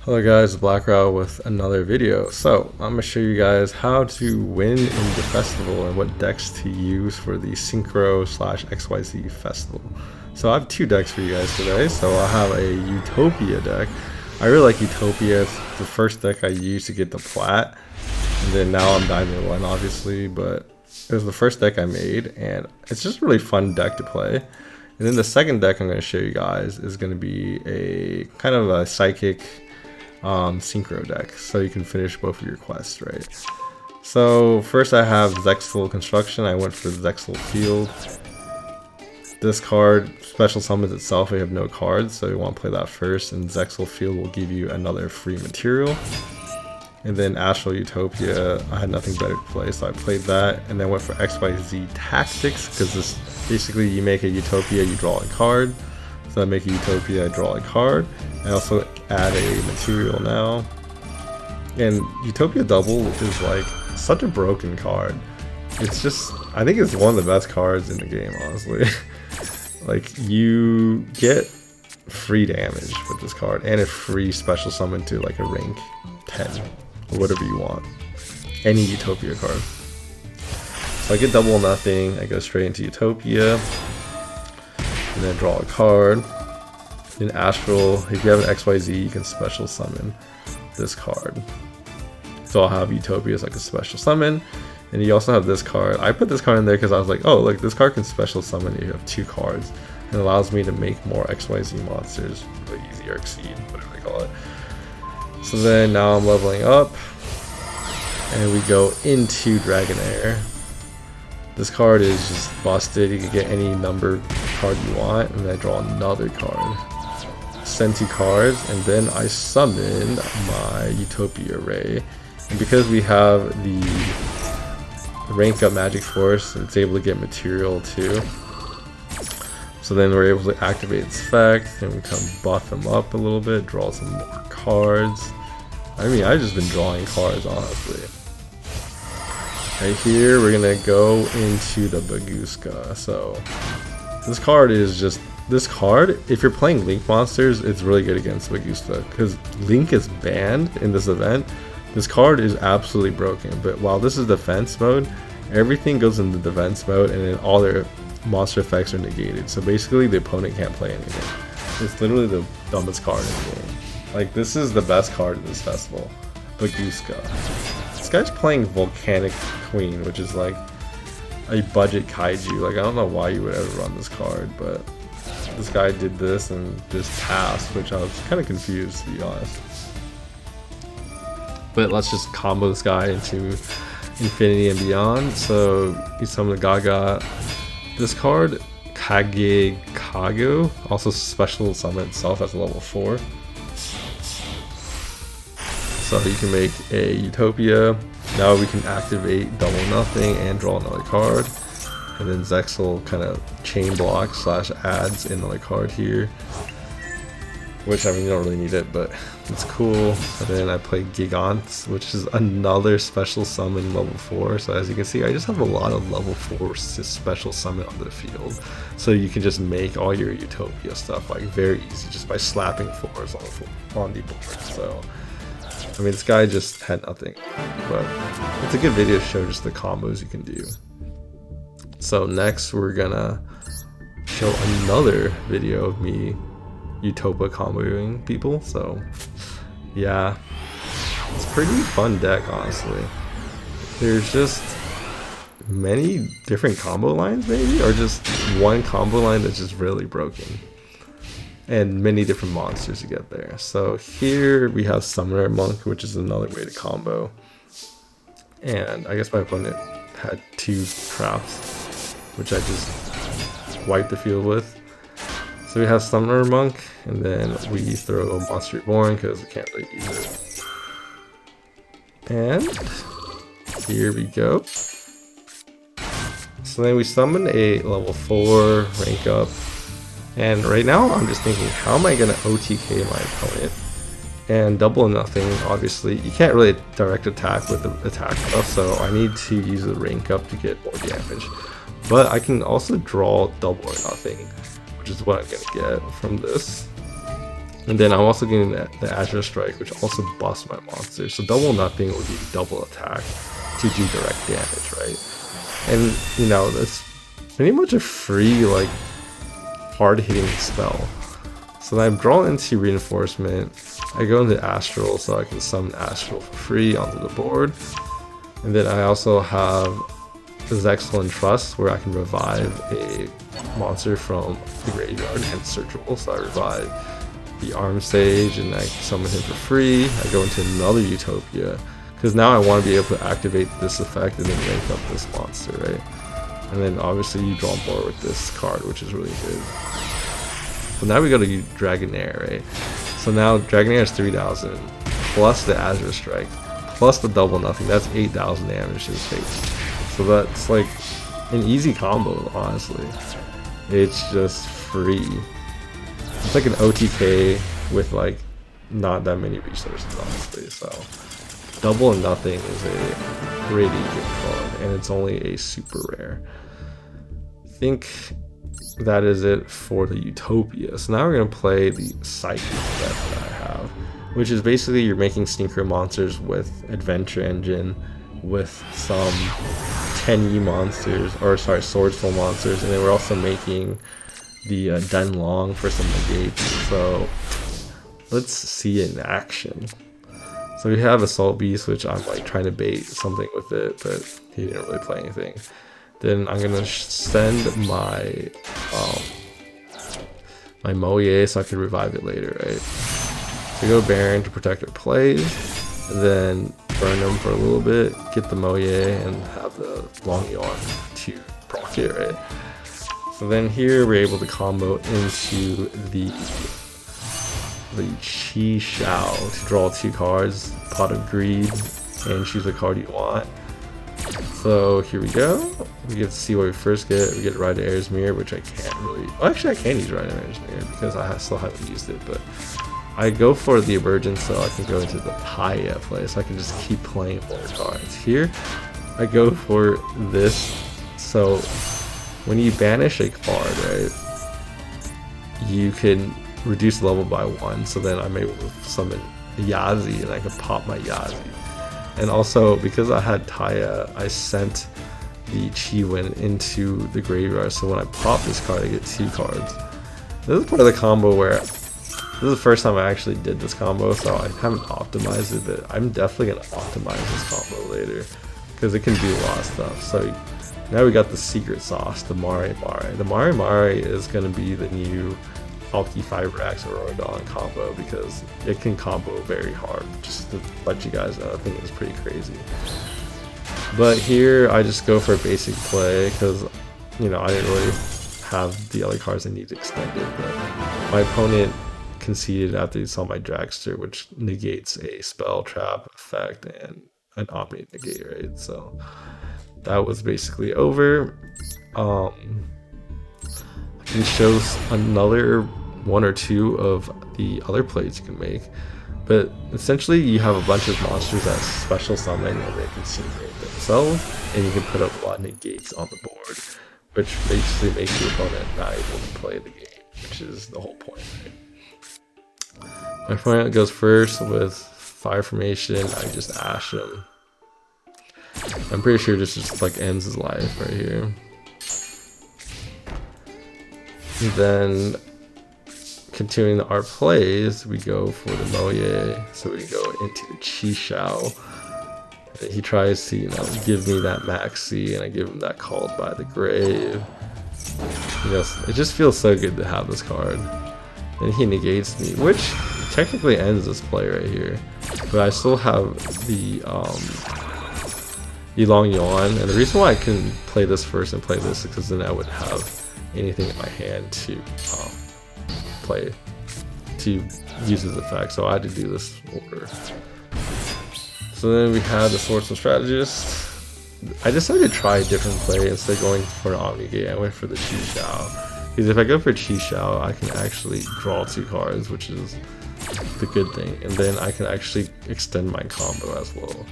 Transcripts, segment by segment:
Hello guys, BlackRow with another video. So I'm gonna show you guys how to win in the festival and what decks to use for the SYNCHRO / XYZ festival. So I have two decks for you guys today. So I have a Utopia deck. I really like Utopia. It's the first deck I used to get the plat, and then now I'm Diamond 1 obviously, but it was the first deck I made and it's just a really fun deck to play. And then the second deck I'm going to show you guys is going to be a kind of a psychic synchro deck, so you can finish both of your quests, right? So first I have Zexal Construction. I went for Zexal Field. This card special summons itself. We have no cards, so you want to play that first, and Zexal Field will give you another free material. And then Astral Utopia, I had nothing better to play, so I played that, and then went for XYZ Tactics, because this basically you make a Utopia, you draw a card. So I make a Utopia, I draw a card. I also add a material now. And Utopia Double is like such a broken card. It's just, I think it's one of the best cards in the game, honestly. Like, you get free damage with this card and a free special summon to like a rank 10 or whatever you want. Any Utopia card. So I get double or nothing, I go straight into Utopia. And then draw a card. In Astral, if you have an XYZ, you can special summon this card. So I'll have Utopia as like a special summon. And you also have this card. I put this card in there because I was like, oh, like this card can special summon if you have two cards. And it allows me to make more XYZ monsters really easy, or exceed, whatever they call it. So then now I'm leveling up. And we go into Dragonair. This card is just busted. You can get any number card you want, and then I draw another card. Send two cards, and then I summon my Utopia Ray. And because we have the rank up Magic Force, it's able to get material too. So then we're able to activate its effect, and we come buff him up a little bit, draw some more cards. I mean, I've just been drawing cards, honestly. Right here, we're gonna go into the Baguska. So this card is just, this card, if you're playing Link monsters, it's really good against Baguska because Link is banned in this event. This card is absolutely broken, but while this is defense mode, everything goes into defense mode, and then all their monster effects are negated. So basically the opponent can't play anything. It's literally the dumbest card in the game. Like, this is the best card in this festival, Baguska. This guy's playing Volcanic Queen, which is like a budget kaiju. Like, I don't know why you would ever run this card, but this guy did this and this passed, which I was kind of confused, to be honest. But let's just combo this guy into infinity and beyond. So you summon the Gaga. This card, Kage Kago, also special summon itself as a level 4. So you can make a Utopia. Now we can activate double nothing and draw another card. And then Zexal kind of chain blocks / adds another card here. Which, I mean, you don't really need it, but it's cool. And then I play Gigant, which is another special summon level 4. So as you can see, I just have a lot of level 4 special summon on the field. So you can just make all your Utopia stuff like very easy just by slapping 4s on the board. So I mean, this guy just had nothing, but it's a good video to show just the combos you can do. So next we're gonna show another video of me Utopia comboing people. So yeah, it's a pretty fun deck, honestly. There's just many different combo lines, maybe, or just one combo line that's just really broken. And many different monsters to get there. So here we have Summoner Monk, which is another way to combo. And I guess my opponent had 2 traps, which I just wiped the field with. So we have Summoner Monk, and then we throw a Monster Reborn because we can't really use it. And here we go. So then we summon a level 4 rank up. And right now I'm just thinking, how am I going to OTK my opponent? And double or nothing, obviously, you can't really direct attack with the attack buff, so I need to use the rank up to get more damage. But I can also draw double or nothing, which is what I'm going to get from this. And then I'm also getting the Azure Strike, which also busts my monster. So double nothing would be double attack to do direct damage, right? And you know, that's pretty much a free, like, hard hitting spell. So then I draw into Reinforcement. I go into Astral so I can summon Astral for free onto the board. And then I also have Zexal and Trust, where I can revive a monster from the graveyard, hence searchable. So I revive the Arm Sage and I summon him for free. I go into another Utopia, because now I want to be able to activate this effect and then rank up this monster, right? And then obviously you draw more with this card, which is really good. So now we go to Dragonair, right? So now Dragonair is 3,000, plus the Azure Strike, plus the double nothing. That's 8,000 damage to his face. So that's like an easy combo, honestly. It's just free. It's like an OTK with like not that many resources, honestly. So double and nothing is a really good card, and it's only a super rare. I think that is it for the Utopia. So now we're going to play the Psychic deck that I have, which is basically you're making Synchro monsters with Adventure Engine, with some 10E monsters, or sorry, Swordful monsters, and then we're also making the Denlong for some negates. So let's see it in action. So we have Assault Beast, which I'm like trying to bait something with it, but he didn't really play anything. Then I'm gonna send my my Moye so I can revive it later, right? So go Baron to protect our plays, and then burn them for a little bit, get the Moye, and have the Long Yarn to proc it, right? So then here we're able to combo into the Chi Shao to draw 2 cards, Pot of Greed, and choose a card you want. So here we go. We get to see what we first get. We get Ride to Air's Mirror, which I can't really... Well, actually, I can use Ride to Air's Mirror because I still haven't used it, but I go for the Emergence so I can go into the Paya play, so I can just keep playing more cards. Here, I go for this. So when you banish a card, right, you can reduce level by 1, so then I'm able to summon Yazi and I can pop my Yazi. And also, because I had Taya, I sent the Chiwin into the graveyard, so when I pop this card, I get 2 cards. This is part of the combo where, this is the first time I actually did this combo, so I haven't optimized it, but I'm definitely going to optimize this combo later, because it can do a lot of stuff. So now we got the secret sauce, the Mare Mare. The Mare Mare is going to be the new Alki Fiberax or Orodon combo, because it can combo very hard, just to let you guys know. I think it's pretty crazy. But here I just go for a basic play because, you know, I didn't really have the other cards I need to extend it, but my opponent conceded after he saw my Dragster, which negates a spell, trap, effect, and an Omni negate, right? So that was basically over. I can show another 1 or 2 of the other plays you can make, but essentially you have a bunch of monsters that special summon and they can synchronize themselves, and you can put up a lot of negates on the board, which basically makes your opponent not able to play the game, which is the whole point, right? My opponent goes first with Fire Formation. I just ash him. I'm pretty sure this just like ends his life right here. Then, continuing our plays, we go for the Moye, so we go into the Chi Shao. He tries to, you know, give me that Maxi, and I give him that Called by the Grave. You know, it just feels so good to have this card. Then he negates me, which technically ends this play right here. But I still have the Long Yuan, and the reason why I can play this first and play this is because then I would have anything in my hand to play, to use his effect, so I had to do this order. So then we had the Swordsman Strategist. I decided to try a different play. Instead of going for an Omnigate, I went for the Chi Shao. Because if I go for Chi Shao, I can actually draw 2 cards, which is the good thing, and then I can actually extend my combo as well.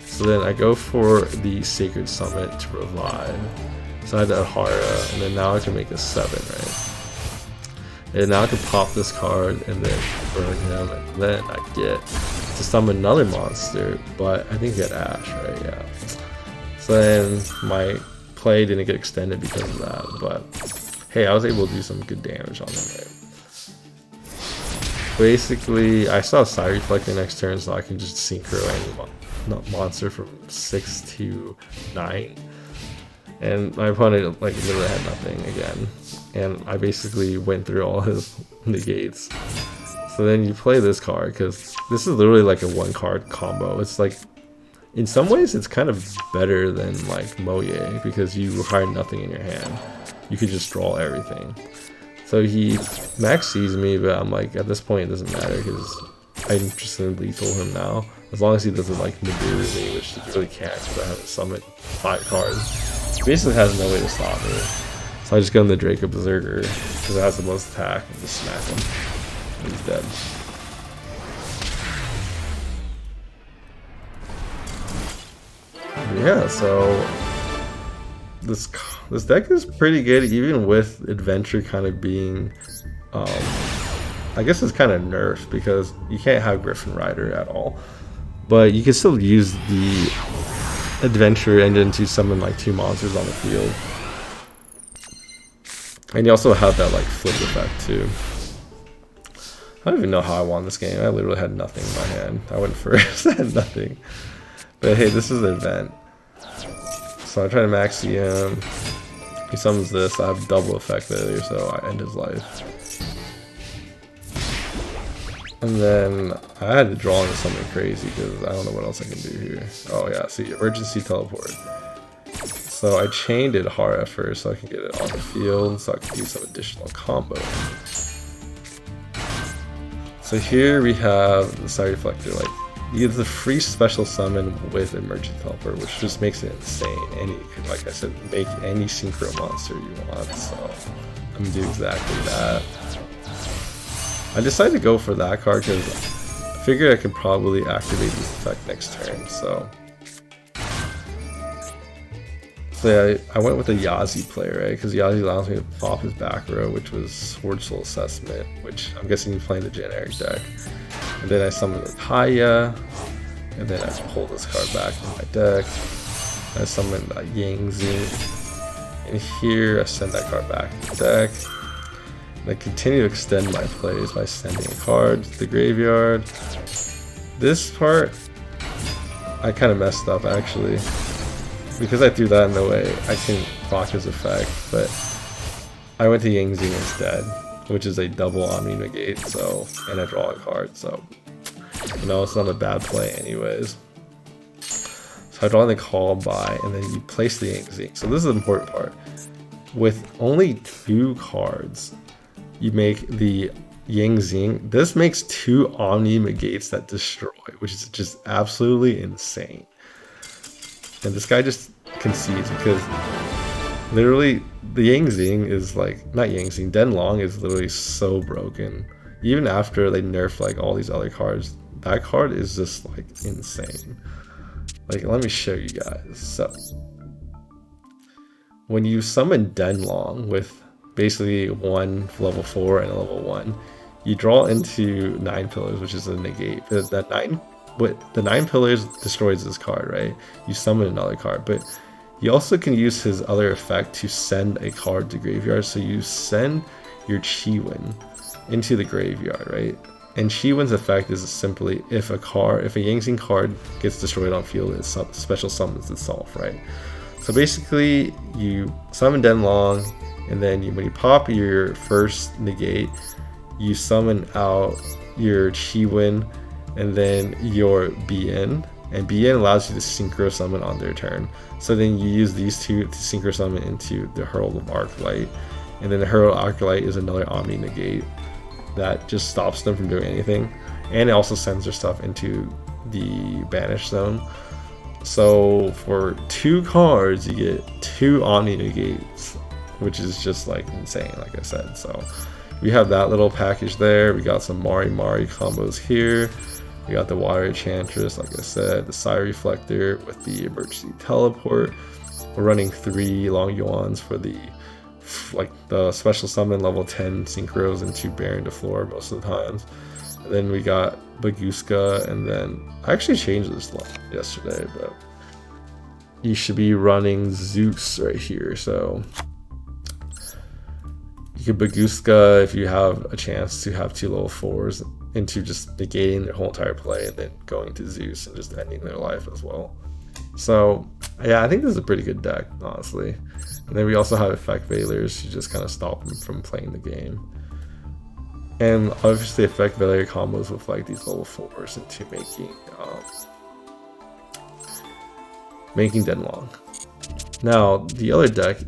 So then I go for the Sacred Summit to revive. So I had that Hara, and then now I can make a 7, right? And now I can pop this card and then burn him, and then I get to summon another monster, but I think he had Ash, right? Yeah. So then my play didn't get extended because of that, but hey, I was able to do some good damage on him, right? Basically, I saw Side Reflector next turn, so I can just synchro any monster from 6 to 9. And my opponent like literally had nothing again. And I basically went through all his negates. So then you play this card, because this is literally like a 1-card combo. It's like, in some ways, it's kind of better than like Moye, because you require nothing in your hand. You could just draw everything. So he max sees me, but I'm like, at this point it doesn't matter, because I'm just gonna lethal him now. As long as he doesn't like Medusa me, which he really can't, because I haven't summoned 5 cards. He basically has no way to stop me. So I just go in the Draco Berserker, because it has the most attack, and just smack him. And he's dead. Yeah, so this deck is pretty good, even with Adventure kind of being, I guess it's kind of nerfed, because you can't have Griffin Rider at all. But you can still use the Adventure engine to summon like 2 monsters on the field. And you also have that like flip effect too. I don't even know how I won this game. I literally had nothing in my hand. I went first, I had nothing. But hey, this is an event. So I try to max him. He summons this. I have double effect there, so I end his life. And then I had to draw into something crazy because I don't know what else I can do here. Oh yeah, see, emergency teleport. So I chained it hard at first so I can get it on the field, so I can do some additional combo. So here we have the Side Reflector. Like, you get the free special summon with emergency teleport, which just makes it insane. And you can, like I said, make any synchro monster you want. So I'm gonna do exactly that. I decided to go for that card because I figured I could probably activate this effect next turn. So yeah, I went with a Yazi player, right? Because Yazi allows me to pop his back row, which was Sword Soul Assessment, which I'm guessing you're playing the generic deck. And then I summoned the Taya, and then I pulled this card back from my deck. I summoned a Yangzi, and here I send that card back to the deck. And I continue to extend my plays by sending a card to the graveyard. This part, I kind of messed up actually. Because I threw that in the way, I can block his effect, but I went to Yangzi instead, which is a double Omni negate, so, and I draw a card, so, you know, it's not a bad play anyways. So I draw the call by, and then you place the Yangzi. So this is the important part. With only 2 cards, you make the Yangzi. This makes 2 Omni negates that destroy, which is just absolutely insane. And this guy just concedes because literally the Yangzing is like, not Yangzing, Denlong is literally so broken. Even after they nerf like all these other cards, that card is just like insane. Like, let me show you guys. So when you summon Denlong with basically one level 4 and a level 1, you draw into 9 pillars, which is a negate. The 9 pillars destroys this card, right? You summon another card, but you also can use his other effect to send a card to graveyard. So you send your Chiwin into the graveyard, right? And Chiwin's effect is simply if a Yangzing card gets destroyed on field, it special summons itself, right? So basically, you summon Denlong, and then when you pop your first negate, you summon out your Chiwin, and then your BN, and BN allows you to synchro summon on their turn. So then you use these 2 to synchro summon into the Herald of Arclight, and then the Herald of Arclight is another Omni negate that just stops them from doing anything, and it also sends their stuff into the Banish Zone. So for 2 cards, you get 2 Omni negates, which is just like insane, like I said. So we have that little package there. We got some Mari combos here. We got the Water Enchantress, like I said, the Side Reflector with the emergency teleport. We're running 3 Long Yuans for the like the special summon level 10 synchros into Baron to floor most of the times. And then we got Baguska, and then I actually changed this yesterday, but you should be running Zeus right here. So you can Baguska if you have a chance to have 2 level 4s into just negating their whole entire play and then going to Zeus and just ending their life as well. So yeah, I think this is a pretty good deck, honestly. And then we also have Effect Veilers to just kind of stop them from playing the game. And obviously Effect Veiler combos with like these level 4s into making Denlong. Now the other deck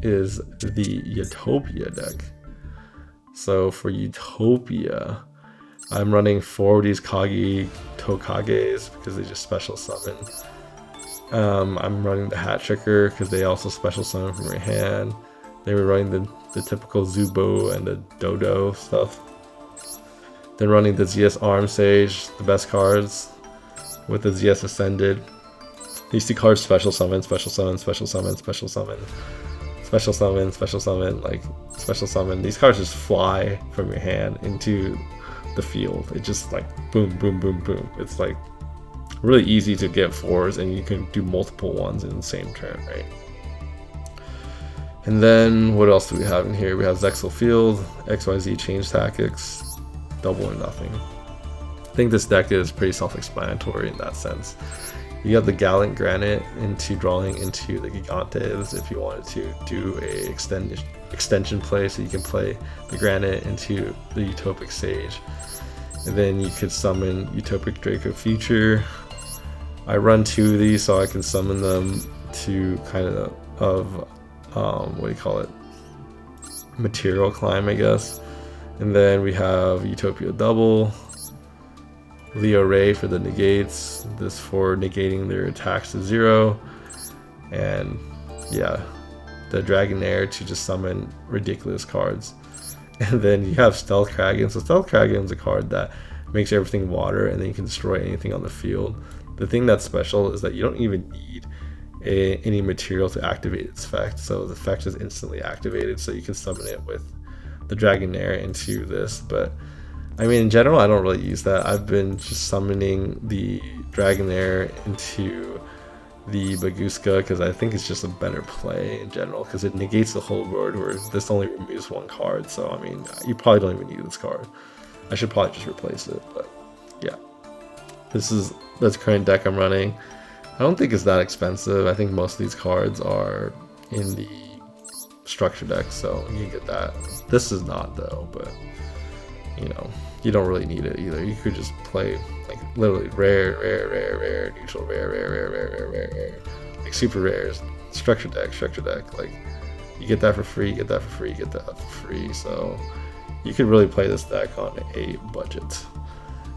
is the Utopia deck. So for Utopia, I'm running 4 of these Kagi Tokages because they just special summon. I'm running the Hat Tricker because they also special summon from your hand. They were running the typical Zubo and the Dodo stuff. Then running the ZS Arm Sage, the best cards, with the ZS Ascended. These 2 cards special summon, special summon, special summon, special summon, special summon, special summon, like special summon. These cards just fly from your hand into the field. It just like boom, boom, boom, boom. It's like really easy to get 4s, and you can do multiple ones in the same turn, right? And then what else do we have in here? We have Zexal Field, XYZ Change Tactics, Double or Nothing. I think this deck is pretty self-explanatory in that sense. You have the Gallant Granite into drawing into the Gigantes if you wanted to do a extension play, so you can play the Granite into the Utopic Sage. And then you could summon Utopic Draco Future. I run 2 of these so I can summon them to kind of what do you call it? Material Climb, I guess. And then we have Utopia Double, Leo Ray for the negates, this for negating their attacks to 0, and yeah, the Dragonair to just summon ridiculous cards. And then you have Stealth Kraken. So Stealth Kraken is a card that makes everything water, and then you can destroy anything on the field. The thing that's special is that you don't even need any material to activate its effect, so the effect is instantly activated, so you can summon it with the Dragonair into this. But I mean, in general, I don't really use that. I've been just summoning the Dragonair into the Baguska because I think it's just a better play in general, because it negates the whole board, where this only removes 1 card. So I mean, you probably don't even need this card. I should probably just replace it, but yeah. This is the current deck I'm running. I don't think it's that expensive. I think most of these cards are in the structure deck, so you can get that. This is not though, but you know, you don't really need it either. You could just play like literally rare, rare, rare, rare, neutral, rare, rare, rare, rare, rare, rare, rare, like super rares. Structure deck. Like you get that for free, you get that for free, you get that for free. So you could really play this deck on a budget.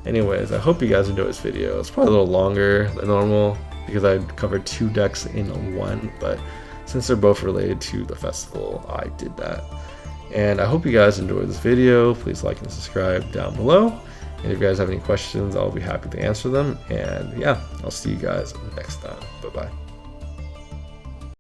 Anyways, I hope you guys enjoyed this video. It's probably a little longer than normal because I covered 2 decks in one, but since they're both related to the festival, I did that. And I hope you guys enjoyed this video. Please like and subscribe down below. And if you guys have any questions, I'll be happy to answer them. And yeah, I'll see you guys next time. Bye-bye.